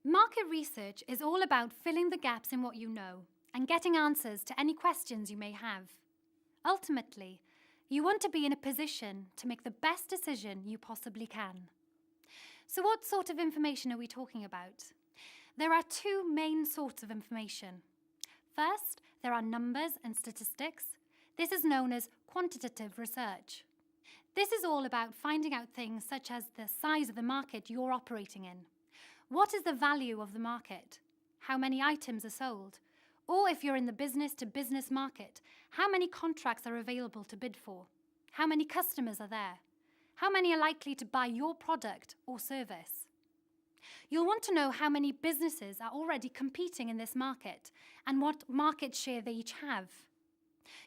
Market research is all about filling the gaps in what you know and getting answers to any questions you may have. Ultimately, you want to be in a position to make the best decision you possibly can. So what sort of information are we talking about? There are two main sorts of information. First, there are numbers and statistics. This is known as quantitative research. This is all about finding out things such as the size of the market you're operating in. What is the value of the market? How many items are sold? Or if you're in the business-to-business market, how many contracts are available to bid for? How many customers are there? How many are likely to buy your product or service? You'll want to know how many businesses are already competing in this market and what market share they each have.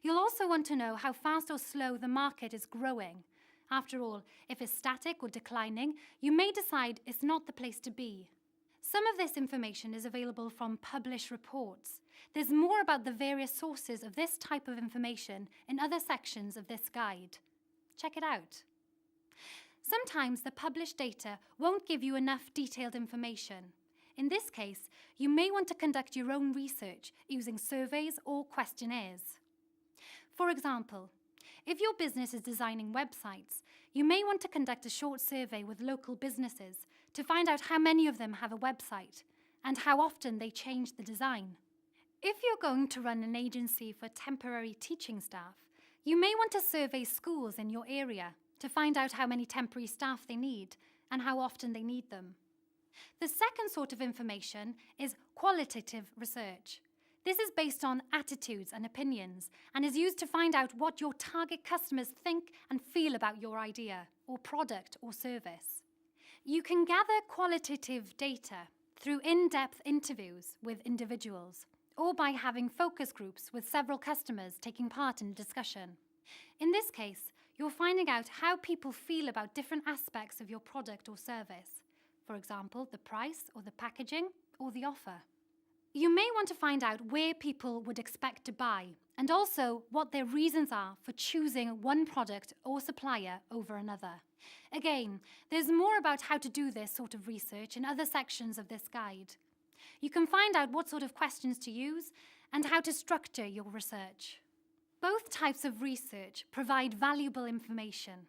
You'll also want to know how fast or slow the market is growing. After all, if it's static or declining, you may decide it's not the place to be. Some of this information is available from published reports. There's more about the various sources of this type of information in other sections of this guide. Check it out. Sometimes the published data won't give you enough detailed information. In this case, you may want to conduct your own research using surveys or questionnaires. For example, if your business is designing websites, you may want to conduct a short survey with local businesses to find out how many of them have a website and how often they change the design. If you're going to run an agency for temporary teaching staff, you may want to survey schools in your area to find out how many temporary staff they need and how often they need them. The second sort of information is qualitative research. This is based on attitudes and opinions and is used to find out what your target customers think and feel about your idea or product or service. You can gather qualitative data through in-depth interviews with individuals or by having focus groups with several customers taking part in a discussion. In this case, you're finding out how people feel about different aspects of your product or service. For example, the price or the packaging or the offer. You may want to find out where people would expect to buy and also what their reasons are for choosing one product or supplier over another. Again, there's more about how to do this sort of research in other sections of this guide. You can find out what sort of questions to use and how to structure your research. Both types of research provide valuable information.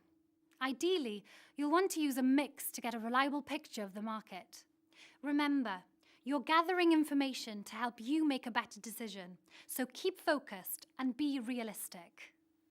Ideally, you'll want to use a mix to get a reliable picture of the market. Remember, you're gathering information to help you make a better decision, so keep focused and be realistic.